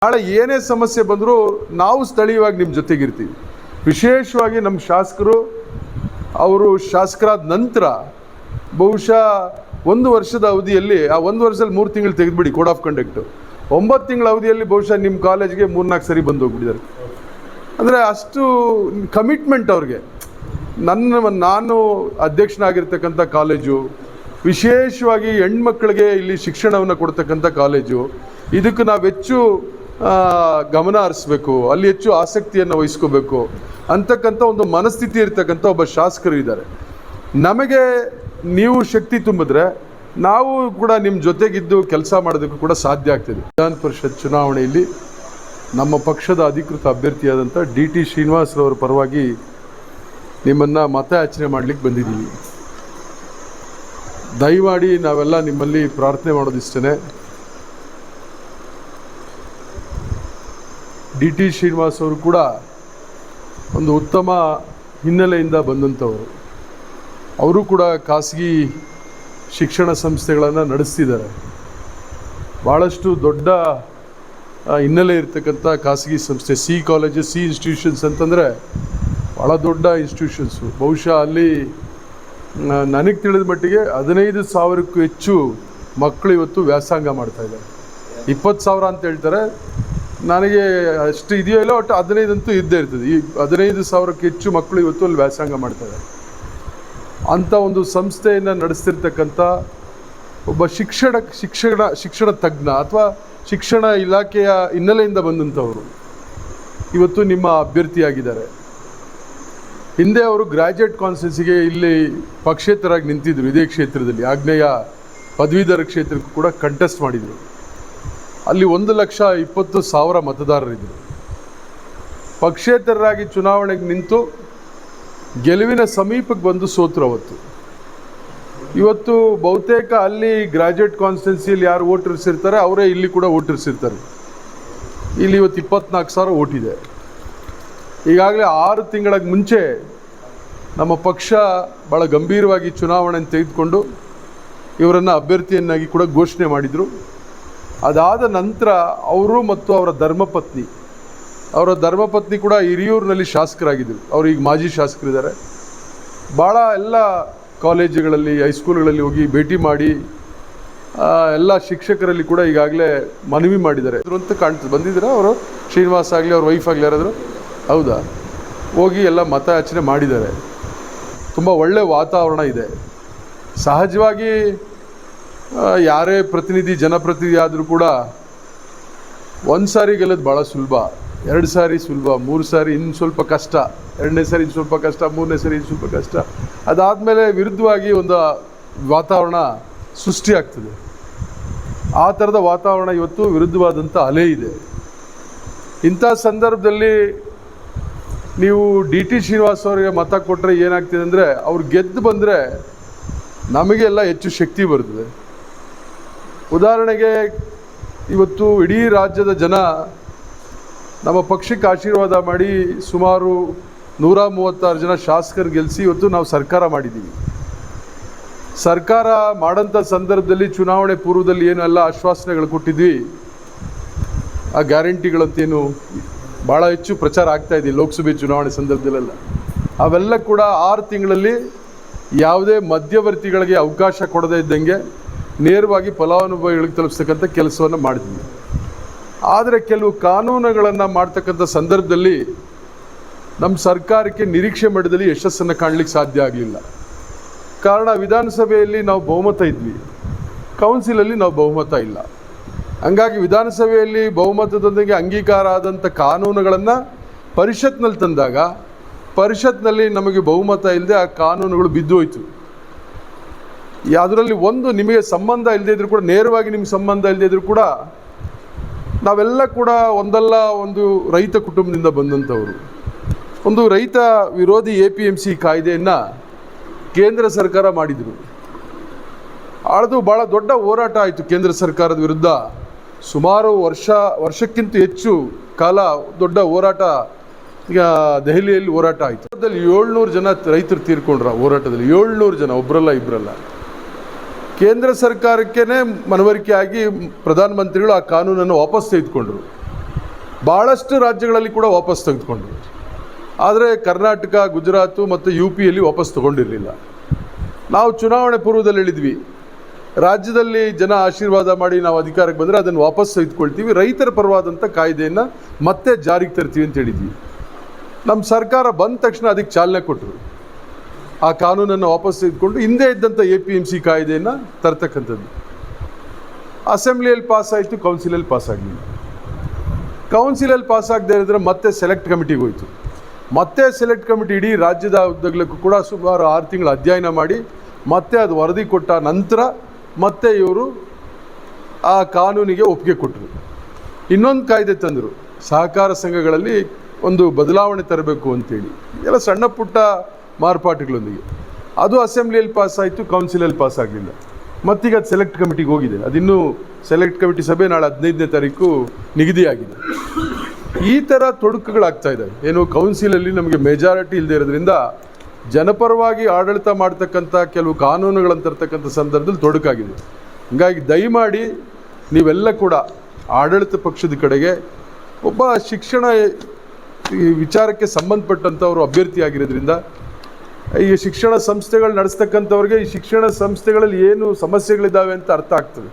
ನಾಳೆ ಏನೇ ಸಮಸ್ಯೆ ಬಂದರೂ ನಾವು ಸ್ಥಳೀಯವಾಗಿ ನಿಮ್ಮ ಜೊತೆಗಿರ್ತೀವಿ. ವಿಶೇಷವಾಗಿ ನಮ್ಮ ಶಾಸಕರು ಅವರು ಶಾಸಕರಾದ ನಂತರ ಬಹುಶಃ 1 ವರ್ಷದ ಅವಧಿಯಲ್ಲಿ ಆ 1 ವರ್ಷದಲ್ಲಿ 3 ತಿಂಗಳು ತೆಗೆದುಬಿಡಿ ಕೋಡ್ ಆಫ್ ಕಂಡಕ್ಟು, 9 ತಿಂಗಳ ಅವಧಿಯಲ್ಲಿ ಬಹುಶಃ ನಿಮ್ಮ ಕಾಲೇಜ್ಗೆ 3-4 ಸರಿ ಬಂದು ಹೋಗ್ಬಿಟ್ಟಿದ್ದಾರೆ. ಅಂದರೆ ಅಷ್ಟು ಕಮಿಟ್ಮೆಂಟ್ ಅವ್ರಿಗೆ. ನಾನು ಅಧ್ಯಕ್ಷನಾಗಿರ್ತಕ್ಕಂಥ ಕಾಲೇಜು, ವಿಶೇಷವಾಗಿ ಹೆಣ್ಮಕ್ಳಿಗೆ ಇಲ್ಲಿ ಶಿಕ್ಷಣವನ್ನು ಕೊಡ್ತಕ್ಕಂಥ ಕಾಲೇಜು, ಇದಕ್ಕೆ ನಾವು ಹೆಚ್ಚು ಗಮನ ಹರಿಸ್ಬೇಕು, ಅಲ್ಲಿ ಹೆಚ್ಚು ಆಸಕ್ತಿಯನ್ನು ವಹಿಸ್ಕೋಬೇಕು ಅಂತಕ್ಕಂಥ ಒಂದು ಮನಸ್ಥಿತಿ ಇರ್ತಕ್ಕಂಥ ಒಬ್ಬ ಶಾಸಕರು ಇದ್ದಾರೆ. ನಮಗೆ ನೀವು ಶಕ್ತಿ ತುಂಬಿದ್ರೆ ನಾವು ಕೂಡ ನಿಮ್ಮ ಜೊತೆಗಿದ್ದು ಕೆಲಸ ಮಾಡೋದಕ್ಕೂ ಕೂಡ ಸಾಧ್ಯ ಆಗ್ತದೆ. ವಿಧಾನ ಪರಿಷತ್ ಚುನಾವಣೆಯಲ್ಲಿ ನಮ್ಮ ಪಕ್ಷದ ಅಧಿಕೃತ ಅಭ್ಯರ್ಥಿಯಾದಂಥ DT ಶ್ರೀನಿವಾಸರವರ ಪರವಾಗಿ ನಿಮ್ಮನ್ನು ಮತಯಾಚನೆ ಮಾಡಲಿಕ್ಕೆ ಬಂದಿದ್ದೀವಿ. ದಯಮಾಡಿ ನಾವೆಲ್ಲ ನಿಮ್ಮಲ್ಲಿ ಪ್ರಾರ್ಥನೆ ಮಾಡೋದಿಷ್ಟೇ, DT ಶ್ರೀನಿವಾಸ್ ಅವರು ಕೂಡ ಒಂದು ಉತ್ತಮ ಹಿನ್ನೆಲೆಯಿಂದ ಬಂದಂಥವರು. ಅವರು ಕೂಡ ಖಾಸಗಿ ಶಿಕ್ಷಣ ಸಂಸ್ಥೆಗಳನ್ನು ನಡೆಸ್ತಿದ್ದಾರೆ. ಭಾಳಷ್ಟು ದೊಡ್ಡ ಹಿನ್ನೆಲೆ ಇರ್ತಕ್ಕಂಥ ಖಾಸಗಿ ಸಂಸ್ಥೆ, ಸಿ ಕಾಲೇಜಸ್, ಸಿ ಇನ್ಸ್ಟಿಟ್ಯೂಷನ್ಸ್ ಅಂತಂದರೆ ಭಾಳ ದೊಡ್ಡ ಇನ್ಸ್ಟಿಟ್ಯೂಷನ್ಸು. ಬಹುಶಃ ಅಲ್ಲಿ ನನಗೆ ತಿಳಿದ ಮಟ್ಟಿಗೆ 15,000ಕ್ಕೂ ಹೆಚ್ಚು ಮಕ್ಕಳು ಇವತ್ತು ವ್ಯಾಸಂಗ ಮಾಡ್ತಾಯಿದ್ದಾರೆ. 20,000 ಅಂತ ಹೇಳ್ತಾರೆ, ನನಗೆ ಅಷ್ಟು ಇದೆಯೋ ಇಲ್ಲ, ಒಟ್ಟು 15 ಅಂತೂ ಇದ್ದೇ ಇರ್ತದೆ. ಈ 15,000ಕ್ಕೂ ಹೆಚ್ಚು ಮಕ್ಕಳು ಇವತ್ತು ಅಲ್ಲಿ ವ್ಯಾಸಂಗ ಮಾಡ್ತಾಯಿದ್ದಾರೆ. ಅಂಥ ಒಂದು ಸಂಸ್ಥೆಯನ್ನು ನಡೆಸ್ತಿರ್ತಕ್ಕಂಥ ಒಬ್ಬ ಶಿಕ್ಷಣ ತಜ್ಞ ಅಥವಾ ಶಿಕ್ಷಣ ಇಲಾಖೆಯ ಹಿನ್ನೆಲೆಯಿಂದ ಬಂದಂಥವರು ಇವತ್ತು ನಿಮ್ಮ ಅಭ್ಯರ್ಥಿಯಾಗಿದ್ದಾರೆ. ಹಿಂದೆ ಅವರು ಗ್ರ್ಯಾಜುಯೇಟ್ ಕಾನ್ಸ್ಟಿಟ್ಯೂನ್ಸಿಗೆ ಇಲ್ಲಿ ಪಕ್ಷೇತರಾಗಿ ನಿಂತಿದ್ದರು. ಇದೇ ಕ್ಷೇತ್ರದಲ್ಲಿ ಆಗ್ನೇಯ ಪದವೀಧರ ಕ್ಷೇತ್ರಕ್ಕೂ ಕೂಡ ಕಂಟೆಸ್ಟ್ ಮಾಡಿದರು. ಅಲ್ಲಿ 1,20,000 ಮತದಾರರಿದ್ದರು. ಪಕ್ಷೇತರರಾಗಿ ಚುನಾವಣೆಗೆ ನಿಂತು ಗೆಲುವಿನ ಸಮೀಪಕ್ಕೆ ಬಂದು ಸೋತರು. ಇವತ್ತು ಬಹುತೇಕ ಅಲ್ಲಿ ಗ್ರ್ಯಾಜುಯೇಟ್ ಕಾನ್ಸ್ಟಿಟ್ಯೂನ್ಸಿಯಲ್ಲಿ ಯಾರು ವೋಟರ್ಸ್ ಇರ್ತಾರೆ ಅವರೇ ಇಲ್ಲಿ ಕೂಡ ವೋಟರ್ಸ್ ಇರ್ತಾರೆ. ಇಲ್ಲಿ ಇವತ್ತು 24,000 ಓಟಿದೆ. ಈಗಾಗಲೇ 6 ತಿಂಗಳ ಮುಂಚೆ ನಮ್ಮ ಪಕ್ಷ ಭಾಳ ಗಂಭೀರವಾಗಿ ಚುನಾವಣೆಯನ್ನು ತೆಗೆದುಕೊಂಡು ಇವರನ್ನು ಅಭ್ಯರ್ಥಿಯನ್ನಾಗಿ ಕೂಡ ಘೋಷಣೆ ಮಾಡಿದರು. ಅದಾದ ನಂತರ ಅವರು ಮತ್ತು ಅವರ ಧರ್ಮಪತ್ನಿ ಕೂಡ ಹಿರಿಯೂರಿನಲ್ಲಿ ಶಾಸಕರಾಗಿದ್ದರು. ಅವರು ಈಗ ಮಾಜಿ ಶಾಸಕರಿದ್ದಾರೆ. ಭಾಳ ಎಲ್ಲ ಕಾಲೇಜುಗಳಲ್ಲಿ, ಹೈಸ್ಕೂಲ್ಗಳಲ್ಲಿ ಹೋಗಿ ಭೇಟಿ ಮಾಡಿ ಎಲ್ಲ ಶಿಕ್ಷಕರಲ್ಲಿ ಕೂಡ ಈಗಾಗಲೇ ಮನವಿ ಮಾಡಿದ್ದಾರೆ ಅಂತ ಕಾಣ್ತದೆ. ಬಂದಿದ್ದೀರಾ ಅವರು? ಶ್ರೀನಿವಾಸ್ ಆಗಲಿ ಅವ್ರ ವೈಫ್ ಆಗಲಿ ಯಾರಾದರೂ? ಹೌದಾ? ಹೋಗಿ ಎಲ್ಲ ಮತಯಾಚನೆ ಮಾಡಿದ್ದಾರೆ. ತುಂಬ ಒಳ್ಳೆಯ ವಾತಾವರಣ ಇದೆ. ಸಹಜವಾಗಿ ಯಾರೇ ಜನಪ್ರತಿನಿಧಿ ಆದರೂ ಕೂಡ 1 ಸಾರಿ ಗೆಲ್ಲೋದು ಭಾಳ ಸುಲಭ, 2 ಸಾರಿ ಸುಲಭ, 3 ಸಾರಿ ಇನ್ನು ಸ್ವಲ್ಪ ಕಷ್ಟ, 2ನೇ ಸಾರಿ ಇನ್ನು ಸ್ವಲ್ಪ ಕಷ್ಟ, 3ನೇ ಸಾರಿ ಇನ್ನು ಸ್ವಲ್ಪ ಕಷ್ಟ. ಅದಾದಮೇಲೆ ವಿರುದ್ಧವಾಗಿ ಒಂದು ವಾತಾವರಣ ಸೃಷ್ಟಿಯಾಗ್ತದೆ. ಆ ಥರದ ವಾತಾವರಣ ಇವತ್ತು ವಿರುದ್ಧವಾದಂಥ ಅಲೆ ಇದೆ. ಇಂಥ ಸಂದರ್ಭದಲ್ಲಿ ನೀವು DT ಶ್ರೀನಿವಾಸ್ ಅವರಿಗೆ ಮತ ಕೊಟ್ಟರೆ ಏನಾಗ್ತಿದೆ ಅಂದರೆ, ಅವ್ರು ಗೆದ್ದು ಬಂದರೆ ನಮಗೆಲ್ಲ ಹೆಚ್ಚು ಶಕ್ತಿ ಬರ್ತದೆ. ಉದಾಹರಣೆಗೆ ಇವತ್ತು ಇಡೀ ರಾಜ್ಯದ ಜನ ನಮ್ಮ ಪಕ್ಷಕ್ಕೆ ಆಶೀರ್ವಾದ ಮಾಡಿ ಸುಮಾರು 136 ಜನ ಶಾಸಕರು ಗೆಲ್ಲಿಸಿ ಇವತ್ತು ನಾವು ಸರ್ಕಾರ ಮಾಡಿದ್ದೀವಿ. ಸರ್ಕಾರ ಮಾಡೋಂಥ ಸಂದರ್ಭದಲ್ಲಿ ಚುನಾವಣೆ ಪೂರ್ವದಲ್ಲಿ ಏನೆಲ್ಲ ಆಶ್ವಾಸನೆಗಳು ಕೊಟ್ಟಿದ್ವಿ, ಆ ಗ್ಯಾರಂಟಿಗಳಂತೇನು ಭಾಳ ಹೆಚ್ಚು ಪ್ರಚಾರ ಆಗ್ತಾಯಿದೆ ಲೋಕಸಭೆ ಚುನಾವಣೆ ಸಂದರ್ಭದಲ್ಲೆಲ್ಲ. ಅವೆಲ್ಲ ಕೂಡ 6 ತಿಂಗಳಲ್ಲಿ ಯಾವುದೇ ಮಧ್ಯವರ್ತಿಗಳಿಗೆ ಅವಕಾಶ ಕೊಡದೇ ಇದ್ದಂಗೆ ನೇರವಾಗಿ ಫಲಾನುಭವಿಗಳಿಗೆ ತಲುಪಿಸ್ತಕ್ಕಂಥ ಕೆಲಸವನ್ನು ಮಾಡಿದ್ವಿ. ಆದರೆ ಕೆಲವು ಕಾನೂನುಗಳನ್ನು ಮಾಡ್ತಕ್ಕಂಥ ಸಂದರ್ಭದಲ್ಲಿ ನಮ್ಮ ಸರ್ಕಾರಕ್ಕೆ ನಿರೀಕ್ಷೆ ಮಟ್ಟದಲ್ಲಿ ಯಶಸ್ಸನ್ನು ಕಾಣಲಿಕ್ಕೆ ಸಾಧ್ಯ ಆಗಲಿಲ್ಲ. ಕಾರಣ, ವಿಧಾನಸಭೆಯಲ್ಲಿ ನಾವು ಬಹುಮತ ಇದ್ವಿ, ಕೌನ್ಸಿಲಲ್ಲಿ ನಾವು ಬಹುಮತ ಇಲ್ಲ. ಹಂಗಾಗಿ ವಿಧಾನಸಭೆಯಲ್ಲಿ ಬಹುಮತದೊಂದಿಗೆ ಅಂಗೀಕಾರ ಆದಂಥ ಕಾನೂನುಗಳನ್ನು ಪರಿಷತ್ನಲ್ಲಿ ತಂದಾಗ ಪರಿಷತ್ನಲ್ಲಿ ನಮಗೆ ಬಹುಮತ ಇಲ್ಲದೆ ಆ ಕಾನೂನುಗಳು ಬಿದ್ದು ಹೋಯಿತು. ಅದರಲ್ಲಿ ಒಂದು ನಿಮಗೆ ಸಂಬಂಧ ಇಲ್ಲದೇ ಇದ್ರೂ ಕೂಡ, ನೇರವಾಗಿ ನಿಮಗೆ ಸಂಬಂಧ ಇಲ್ಲದೇ ಇದ್ರೂ ಕೂಡ, ನಾವೆಲ್ಲ ಕೂಡ ಒಂದಲ್ಲ ಒಂದು ರೈತ ಕುಟುಂಬದಿಂದ ಬಂದಂಥವರು. ಒಂದು ರೈತ ವಿರೋಧಿ APMC ಕಾಯ್ದೆಯನ್ನು ಕೇಂದ್ರ ಸರ್ಕಾರ ಮಾಡಿದರು. ಅದು ಭಾಳ ದೊಡ್ಡ ಹೋರಾಟ ಆಯಿತು ಕೇಂದ್ರ ಸರ್ಕಾರದ ವಿರುದ್ಧ. ಸುಮಾರು ವರ್ಷಕ್ಕಿಂತ ಹೆಚ್ಚು ಕಾಲ ದೊಡ್ಡ ಹೋರಾಟ ಈಗ ದೆಹಲಿಯಲ್ಲಿ ಹೋರಾಟ ಆಯಿತು. 700 ಜನ ರೈತರು ತೀರ್ಕೊಂಡ್ರು ಆ ಹೋರಾಟದಲ್ಲಿ. 700 ಜನ, ಒಬ್ಬರಲ್ಲ ಇಬ್ಬರಲ್ಲ. ಕೇಂದ್ರ ಸರ್ಕಾರಕ್ಕೇ ಮನವರಿಕೆ ಆಗಿ ಪ್ರಧಾನಮಂತ್ರಿಗಳು ಆ ಕಾನೂನನ್ನು ವಾಪಸ್ ತೆಗೆದುಕೊಂಡರು. ಭಾಳಷ್ಟು ರಾಜ್ಯಗಳಲ್ಲಿ ಕೂಡ ವಾಪಸ್ ತೆಗೆದುಕೊಂಡ್ರು. ಆದರೆ ಕರ್ನಾಟಕ, ಗುಜರಾತು ಮತ್ತು UPಯಲ್ಲಿ ವಾಪಸ್ ತೊಗೊಂಡಿರಲಿಲ್ಲ. ನಾವು ಚುನಾವಣೆ ಪೂರ್ವದಲ್ಲಿ ಹೇಳಿದ್ವಿ, ರಾಜ್ಯದಲ್ಲಿ ಜನ ಆಶೀರ್ವಾದ ಮಾಡಿ ನಾವು ಅಧಿಕಾರಕ್ಕೆ ಬಂದರೆ ಅದನ್ನು ವಾಪಸ್ ತೆಗೆದುಕೊಳ್ತೀವಿ, ರೈತರ ಪರವಾದಂಥ ಕಾಯ್ದೆಯನ್ನು ಮತ್ತೆ ಜಾರಿಗೆ ತರ್ತೀವಿ ಅಂತ ಹೇಳಿದ್ವಿ. ನಮ್ಮ ಸರ್ಕಾರ ಬಂದ ತಕ್ಷಣ ಅದಕ್ಕೆ ಚಾಲನೆ ಕೊಟ್ಟರು. ಆ ಕಾನೂನನ್ನು ವಾಪಸ್ ತೆಗೆದುಕೊಂಡು ಹಿಂದೆ ಇದ್ದಂಥ APMC ಕಾಯ್ದೆಯನ್ನು ತರ್ತಕ್ಕಂಥದ್ದು. ಅಸೆಂಬ್ಲಿಯಲ್ಲಿ ಪಾಸ್ ಆಯಿತು, ಕೌನ್ಸಿಲಲ್ಲಿ ಪಾಸ್ ಆಗಲಿಲ್ಲ. ಕೌನ್ಸಿಲಲ್ಲಿ ಪಾಸ್ ಆಗದೆ ಇದ್ದರೆ ಮತ್ತೆ ಸೆಲೆಕ್ಟ್ ಕಮಿಟಿಗೆ ಹೋಯಿತು. ಮತ್ತೆ ಸೆಲೆಕ್ಟ್ ಕಮಿಟಿ ಇಡೀ ರಾಜ್ಯದ ಉದ್ದಗಲಕ್ಕೂ ಕೂಡ ಸುಮಾರು 6 ತಿಂಗಳು ಅಧ್ಯಯನ ಮಾಡಿ ಮತ್ತೆ ಅದು ವರದಿ ಕೊಟ್ಟ ನಂತರ ಮತ್ತೆ ಇವರು ಆ ಕಾನೂನಿಗೆ ಒಪ್ಪಿಗೆ ಕೊಟ್ಟರು. ಇನ್ನೊಂದು ಕಾಯ್ದೆ ತಂದರು, ಸಹಕಾರ ಸಂಘಗಳಲ್ಲಿ ಒಂದು ಬದಲಾವಣೆ ತರಬೇಕು ಅಂತೇಳಿ, ಎಲ್ಲ ಸಣ್ಣ ಪುಟ್ಟ ಮಾರ್ಪಾಟುಗಳೊಂದಿಗೆ. ಅದು ಅಸೆಂಬ್ಲಿಯಲ್ಲಿ ಪಾಸ್ ಆಯಿತು, ಕೌನ್ಸಿಲಲ್ಲಿ ಪಾಸ್ ಆಗಲಿಲ್ಲ. ಮತ್ತೀಗ ಅದು ಸೆಲೆಕ್ಟ್ ಕಮಿಟಿಗೆ ಹೋಗಿದೆ. ಅದಿನ್ನೂ ಸೆಲೆಕ್ಟ್ ಕಮಿಟಿ ಸಭೆ ನಾಳೆ 15ನೇ ತಾರೀಕು ನಿಗದಿಯಾಗಿದೆ. ಈ ಥರ ತೊಡಕುಗಳಾಗ್ತಾ ಇದ್ದಾವೆ. ಏನು, ಕೌನ್ಸಿಲಲ್ಲಿ ನಮಗೆ ಮೆಜಾರಿಟಿ ಇಲ್ಲದೆ ಇರೋದ್ರಿಂದ ಜನಪರವಾಗಿ ಆಡಳಿತ ಮಾಡ್ತಕ್ಕಂಥ ಕೆಲವು ಕಾನೂನುಗಳನ್ನು ತರ್ತಕ್ಕಂಥ ಸಂದರ್ಭದಲ್ಲಿ ತೊಡಕಾಗಿದೆ. ಹೀಗಾಗಿ ದಯಮಾಡಿ ನೀವೆಲ್ಲ ಕೂಡ ಆಡಳಿತ ಪಕ್ಷದ ಕಡೆಗೆ ಒಬ್ಬ ಶಿಕ್ಷಣ ಈ ವಿಚಾರಕ್ಕೆ ಸಂಬಂಧಪಟ್ಟಂಥವರು ಅಭ್ಯರ್ಥಿಯಾಗಿರೋದ್ರಿಂದ ಈ ಶಿಕ್ಷಣ ಸಂಸ್ಥೆಗಳು ನಡೆಸ್ತಕ್ಕಂಥವ್ರಿಗೆ ಈ ಶಿಕ್ಷಣ ಸಂಸ್ಥೆಗಳಲ್ಲಿ ಏನು ಸಮಸ್ಯೆಗಳಿದ್ದಾವೆ ಅಂತ ಅರ್ಥ ಆಗ್ತದೆ.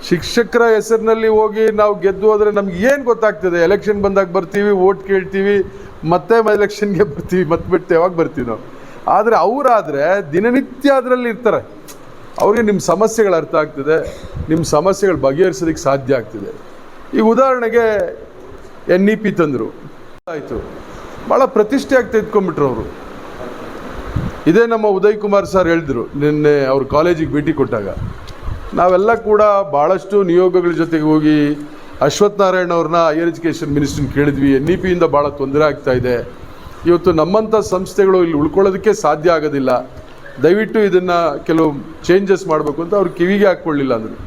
ಶಿಕ್ಷಕರ ಹೆಸರಿನಲ್ಲಿ ಹೋಗಿ ನಾವು ಗೆದ್ದು ಹೋದರೆ ನಮ್ಗೆ ಏನು ಗೊತ್ತಾಗ್ತದೆ? ಎಲೆಕ್ಷನ್ ಬಂದಾಗ ಬರ್ತೀವಿ, ವೋಟ್ ಕೇಳ್ತೀವಿ, ಮತ್ತೆ ಎಲೆಕ್ಷನ್ಗೆ ಬರ್ತೀವಿ, ಮತ್ತೆ ಬಿಟ್ಟು ಯಾವಾಗ ಬರ್ತೀವಿ ನಾವು. ಆದರೆ ಅವರಾದರೆ ದಿನನಿತ್ಯ ಅದರಲ್ಲಿ ಇರ್ತಾರೆ. ಅವ್ರಿಗೆ ನಿಮ್ಮ ಸಮಸ್ಯೆಗಳು ಅರ್ಥ ಆಗ್ತದೆ, ನಿಮ್ಮ ಸಮಸ್ಯೆಗಳು ಬಗೆಹರಿಸೋದಕ್ಕೆ ಸಾಧ್ಯ ಆಗ್ತದೆ. ಈಗ ಉದಾಹರಣೆಗೆ NEP ತಂದರು, ಆಯಿತು, ಭಾಳ ಪ್ರತಿಷ್ಠೆಯಾಗಿ ತೆಗೆದುಕೊಂಡ್ಬಿಟ್ರು ಅವರು. ಇದೇ ನಮ್ಮ ಉದಯ್ ಕುಮಾರ್ ಸರ್ ಹೇಳಿದ್ರು ನಿನ್ನೆ ಅವ್ರ ಕಾಲೇಜಿಗೆ ಭೇಟಿ ಕೊಟ್ಟಾಗ. ನಾವೆಲ್ಲ ಕೂಡ ಭಾಳಷ್ಟು ನಿಯೋಗಗಳ ಜೊತೆಗೆ ಹೋಗಿ ಅಶ್ವಥ್ ನಾರಾಯಣ್ ಅವ್ರನ್ನ ಹೈಯರ್ ಎಜುಕೇಷನ್ ಮಿನಿಸ್ಟ್ರನ್ನ ಕೇಳಿದ್ವಿ. NEPಯಿಂದ ಭಾಳ ತೊಂದರೆ ಆಗ್ತಾ ಇದೆ, ಇವತ್ತು ನಮ್ಮಂಥ ಸಂಸ್ಥೆಗಳು ಇಲ್ಲಿ ಉಳ್ಕೊಳ್ಳೋದಕ್ಕೆ ಸಾಧ್ಯ ಆಗೋದಿಲ್ಲ, ದಯವಿಟ್ಟು ಇದನ್ನು ಕೆಲವು ಚೇಂಜಸ್ ಮಾಡಬೇಕು ಅಂತ ಅವ್ರು ಕಿವಿಗೆ ಹಾಕ್ಕೊಳ್ಳಿಲ್ಲ ಅಂದರು.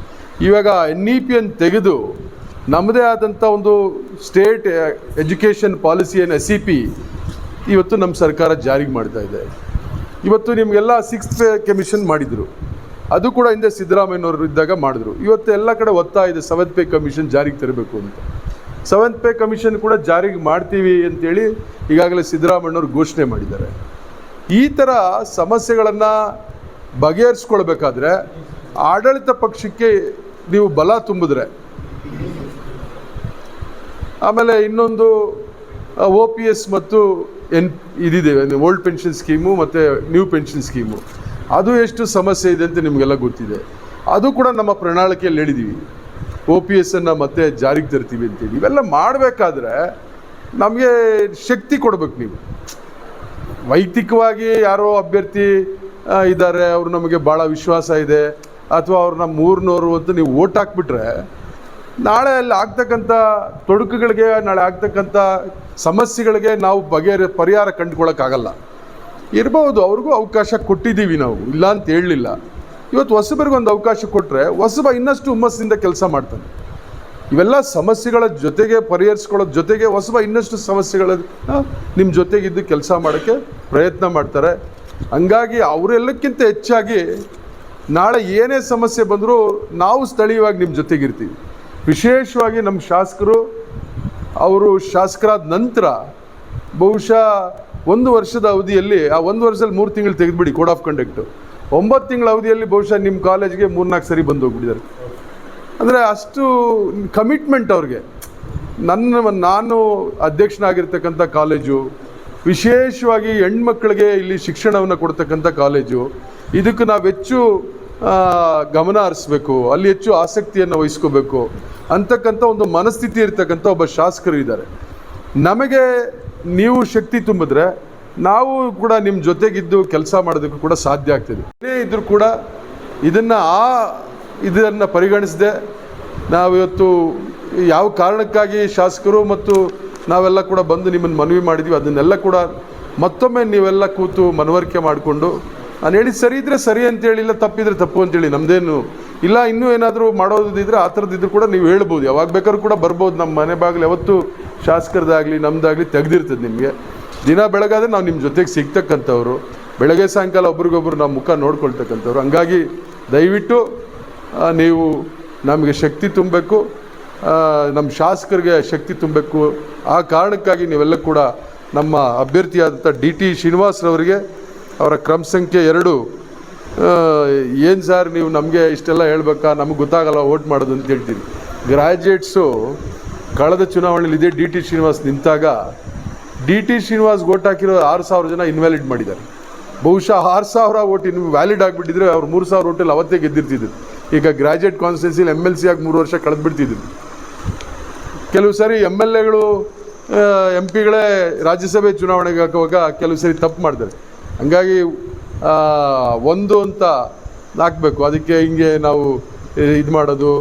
ಇವಾಗ NEPಯನ್ನು ತೆಗೆದು ನಮ್ಮದೇ ಆದಂಥ ಒಂದು ಸ್ಟೇಟ್ ಎಜುಕೇಷನ್ ಪಾಲಿಸಿ ಏನು SEP ಇವತ್ತು ನಮ್ಮ ಸರ್ಕಾರ ಜಾರಿಗೆ ಮಾಡ್ತಾ ಇದೆ. ಇವತ್ತು ನಿಮಗೆಲ್ಲ 6th ಪೇ ಕಮಿಷನ್ ಮಾಡಿದರು, ಅದು ಕೂಡ ಹಿಂದೆ ಸಿದ್ದರಾಮಯ್ಯನವರು ಇದ್ದಾಗ ಮಾಡಿದ್ರು. ಇವತ್ತು ಎಲ್ಲ ಕಡೆ ಒತ್ತಾಯ ಇದೆ 7th ಪೇ ಕಮಿಷನ್ ಜಾರಿಗೆ ತರಬೇಕು ಅಂತ. 7th ಪೇ ಕಮಿಷನ್ ಕೂಡ ಜಾರಿಗೆ ಮಾಡ್ತೀವಿ ಅಂತೇಳಿ ಈಗಾಗಲೇ ಸಿದ್ದರಾಮಯ್ಯನವರು ಘೋಷಣೆ ಮಾಡಿದ್ದಾರೆ. ಈ ಥರ ಸಮಸ್ಯೆಗಳನ್ನು ಬಗೆಹರಿಸ್ಕೊಳ್ಬೇಕಾದ್ರೆ ಆಡಳಿತ ಪಕ್ಷಕ್ಕೆ ನೀವು ಬಲ ತುಂಬಿದ್ರೆ, ಆಮೇಲೆ ಇನ್ನೊಂದು OPS ಮತ್ತು ಇದಿದೆ, ಓಲ್ಡ್ ಪೆನ್ಷನ್ ಸ್ಕೀಮು ಮತ್ತು ನ್ಯೂ ಪೆನ್ಷನ್ ಸ್ಕೀಮು, ಅದು ಎಷ್ಟು ಸಮಸ್ಯೆ ಇದೆ ಅಂತ ನಿಮಗೆಲ್ಲ ಗೊತ್ತಿದೆ. ಅದು ಕೂಡ ನಮ್ಮ ಪ್ರಣಾಳಿಕೆಯಲ್ಲಿ ಹೇಳಿದ್ದೀವಿ, OPSನ್ನು ಮತ್ತೆ ಜಾರಿಗೆ ತರ್ತೀವಿ ಅಂತೇಳಿ. ಇವೆಲ್ಲ ಮಾಡಬೇಕಾದ್ರೆ ನಮಗೆ ಶಕ್ತಿ ಕೊಡಬೇಕು. ನೀವು ವೈಯಕ್ತಿಕವಾಗಿ ಯಾರೋ ಅಭ್ಯರ್ಥಿ ಇದ್ದಾರೆ, ಅವರು ನಮಗೆ ಭಾಳ ವಿಶ್ವಾಸ ಇದೆ, ಅಥವಾ ಅವ್ರನ್ನ 300 ಅಂತ ನೀವು ಓಟ್ ಹಾಕ್ಬಿಟ್ರೆ ನಾಳೆ ಅಲ್ಲಿ ಆಗ್ತಕ್ಕಂಥ ತೊಡಕುಗಳಿಗೆ, ನಾಳೆ ಆಗ್ತಕ್ಕಂಥ ಸಮಸ್ಯೆಗಳಿಗೆ ನಾವು ಪರಿಹಾರ ಕಂಡುಕೊಳ್ಳೋಕ್ಕಾಗಲ್ಲ. ಇರ್ಬೋದು, ಅವ್ರಿಗೂ ಅವಕಾಶ ಕೊಟ್ಟಿದ್ದೀವಿ ನಾವು, ಇಲ್ಲ ಅಂತ ಹೇಳಲಿಲ್ಲ. ಇವತ್ತು ಹೊಸಬರಿಗೊಂದು ಅವಕಾಶ ಕೊಟ್ಟರೆ ಹೊಸಬ ಇನ್ನಷ್ಟು ಹುಮ್ಮಸ್ಸಿಂದ ಕೆಲಸ ಮಾಡ್ತಾನೆ. ಇವೆಲ್ಲ ಸಮಸ್ಯೆಗಳ ಜೊತೆಗೆ ಪರಿಹರಿಸ್ಕೊಳ್ಳೋದ್ರ ಜೊತೆಗೆ ಹೊಸಬ ಇನ್ನಷ್ಟು ಸಮಸ್ಯೆಗಳ ನಿಮ್ಮ ಜೊತೆಗಿದ್ದು ಕೆಲಸ ಮಾಡೋಕ್ಕೆ ಪ್ರಯತ್ನ ಮಾಡ್ತಾರೆ. ಹಂಗಾಗಿ ಅವರೆಲ್ಲಕ್ಕಿಂತ ಹೆಚ್ಚಾಗಿ ನಾಳೆ ಏನೇ ಸಮಸ್ಯೆ ಬಂದರೂ ನಾವು ಸ್ಥಳೀಯವಾಗಿ ನಿಮ್ಮ ಜೊತೆಗಿರ್ತೀವಿ. ವಿಶೇಷವಾಗಿ ನಮ್ಮ ಶಾಸಕರು, ಅವರು ಶಾಸಕರಾದ ನಂತರ ಬಹುಶಃ 1 ವರ್ಷದ ಅವಧಿಯಲ್ಲಿ, ಆ 1 ವರ್ಷದಲ್ಲಿ 3 ತಿಂಗಳು ತೆಗೆದುಬಿಡಿ ಕೋಡ್ ಆಫ್ ಕಂಡಕ್ಟು, 9 ತಿಂಗಳ ಅವಧಿಯಲ್ಲಿ ಬಹುಶಃ ನಿಮ್ಮ ಕಾಲೇಜ್ಗೆ 3-4 ಸರಿ ಬಂದು ಹೋಗ್ಬಿಟ್ಟಿದ್ದಾರೆ. ಅಂದರೆ ಅಷ್ಟು ಕಮಿಟ್ಮೆಂಟ್ ಅವ್ರಿಗೆ. ನಾನು ಅಧ್ಯಕ್ಷನಾಗಿರ್ತಕ್ಕಂಥ ಕಾಲೇಜು, ವಿಶೇಷವಾಗಿ ಹೆಣ್ಮಕ್ಳಿಗೆ ಇಲ್ಲಿ ಶಿಕ್ಷಣವನ್ನು ಕೊಡ್ತಕ್ಕಂಥ ಕಾಲೇಜು, ಇದಕ್ಕೆ ನಾವು ಹೆಚ್ಚು ಗಮನ ಹರಿಸ್ಬೇಕು, ಅಲ್ಲಿ ಹೆಚ್ಚು ಆಸಕ್ತಿಯನ್ನು ವಹಿಸ್ಕೋಬೇಕು ಅಂತಕ್ಕಂಥ ಒಂದು ಮನಸ್ಥಿತಿ ಇರ್ತಕ್ಕಂಥ ಒಬ್ಬ ಶಾಸಕರು ಇದ್ದಾರೆ. ನಮಗೆ ನೀವು ಶಕ್ತಿ ತುಂಬಿದ್ರೆ ನಾವು ಕೂಡ ನಿಮ್ಮ ಜೊತೆಗಿದ್ದು ಕೆಲಸ ಮಾಡೋದಕ್ಕೂ ಕೂಡ ಸಾಧ್ಯ ಆಗ್ತದೆ. ಏನೇ ಇದ್ರೂ ಕೂಡ ಇದನ್ನು ಪರಿಗಣಿಸದೆ ನಾವಿವತ್ತು ಯಾವ ಕಾರಣಕ್ಕಾಗಿ ಶಾಸಕರು ಮತ್ತು ನಾವೆಲ್ಲ ಕೂಡ ಬಂದು ನಿಮ್ಮನ್ನು ಮನವಿ ಮಾಡಿದ್ವಿ, ಅದನ್ನೆಲ್ಲ ಕೂಡ ಮತ್ತೊಮ್ಮೆ ನೀವೆಲ್ಲ ಕೂತು ಮನವರಿಕೆ ಮಾಡಿಕೊಂಡು, ನಾನು ಹೇಳಿದ ಸರಿ ಇದ್ದರೆ ಸರಿ ಅಂತೇಳಿಲ್ಲ, ತಪ್ಪಿದ್ರೆ ತಪ್ಪು ಅಂತೇಳಿ, ನಮ್ಮದೇನು ಇಲ್ಲ. ಇನ್ನೂ ಏನಾದರೂ ಮಾಡೋದಿದ್ರೆ ಆ ಥರದ್ದಿದ್ರು ಕೂಡ ನೀವು ಹೇಳ್ಬೋದು, ಯಾವಾಗ ಬೇಕಾದ್ರೂ ಕೂಡ ಬರ್ಬೋದು. ನಮ್ಮ ಮನೆ ಬಾಗಿಲು ಯಾವತ್ತು ಶಾಸಕರದಾಗಲಿ ನಮ್ಮದಾಗಲಿ ತೆಗೆದಿರ್ತದೆ. ನಿಮಗೆ ದಿನ ಬೆಳಗಾದರೆ ನಾವು ನಿಮ್ಮ ಜೊತೆಗೆ ಸಿಗ್ತಕ್ಕಂಥವ್ರು, ಬೆಳಗ್ಗೆ ಸಾಯಂಕಾಲ ಒಬ್ರಿಗೊಬ್ರು ನಮ್ಮ ಮುಖ ನೋಡ್ಕೊಳ್ತಕ್ಕಂಥವ್ರು. ಹಂಗಾಗಿ ದಯವಿಟ್ಟು ನೀವು ನಮಗೆ ಶಕ್ತಿ ತುಂಬಬೇಕು. ನಮ್ಮ ಶಾಸಕರಿಗೆ ಶಕ್ತಿ ತುಂಬಬೇಕು. ಆ ಕಾರಣಕ್ಕಾಗಿ ನೀವೆಲ್ಲ ಕೂಡ ನಮ್ಮ ಅಭ್ಯರ್ಥಿಯಾದಂಥ DT ಶ್ರೀನಿವಾಸ್ರವರಿಗೆ ಅವರ ಕ್ರಮ ಸಂಖ್ಯೆ 2 ಏನು ಸರ್ ನೀವು ನಮಗೆ ಇಷ್ಟೆಲ್ಲ ಹೇಳ್ಬೇಕಾ, ನಮಗೆ ಗೊತ್ತಾಗಲ್ಲ ವೋಟ್ ಮಾಡೋದು ಅಂತ ಹೇಳ್ತೀವಿ. ಗ್ರ್ಯಾಜುಯೇಟ್ಸು ಕಳೆದ ಚುನಾವಣೆಯಲ್ಲಿ ಇದೇ DT ಶ್ರೀನಿವಾಸ್ ನಿಂತಾಗ DT ಶ್ರೀನಿವಾಸ್ ವೋಟ್ ಹಾಕಿರೋ 6,000 ಜನ ಇನ್ವ್ಯಾಲಿಡ್ ಮಾಡಿದ್ದಾರೆ. ಬಹುಶಃ 6,000 ವೋಟ್ ವ್ಯಾಲಿಡ್ ಆಗಿಬಿಟ್ಟಿದ್ರೆ ಅವ್ರು 3,000 ವೋಟಲ್ಲಿ ಅವತ್ತೇ ಗೆದ್ದಿರ್ತಿದ್ರು. ಈಗ ಗ್ರ್ಯಾಜುಯೇಟ್ ಕಾನ್ಸ್ಟಿಟ್ಯೂನ್ಸಿಲಿ MLC ಆಗಿ 3 ವರ್ಷ ಕಳೆದ್ಬಿಡ್ತಿದ್ರು. ಕೆಲವು ಸಾರಿ MLAಗಳು MP ಗಳೇ ರಾಜ್ಯಸಭೆ ಚುನಾವಣೆಗೆ ಹಾಕುವಾಗ ಕೆಲವು ಸರಿ ತಪ್ಪು ಮಾಡ್ತಾರೆ. ಹಂಗಾಗಿ 1 ಅಂತ ಹಾಕಬೇಕು. ಅದಕ್ಕೆ ಹಿಂಗೆ ನಾವು ಇದು ಮಾಡೋದು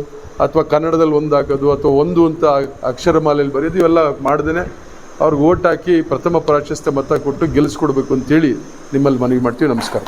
ಅಥವಾ ಕನ್ನಡದಲ್ಲಿ 1 ಹಾಕೋದು ಅಥವಾ 1 ಅಂತ ಅಕ್ಷರಮಾಲೆಯಲ್ಲಿ ಬರೆಯೋದು ಇವೆಲ್ಲ ಮಾಡ್ದೇ ಅವ್ರಿಗೆ ವೋಟ್ ಹಾಕಿ ಪ್ರಥಮ ಪ್ರಾಶಸ್ತ್ಯ ಮತ ಕೊಟ್ಟು ಗೆಲ್ಲಿಸ್ಕೊಡ್ಬೇಕು ಅಂತೇಳಿ ನಿಮ್ಮಲ್ಲಿ ಮನವಿ ಮಾಡ್ತೀವಿ. ನಮಸ್ಕಾರ.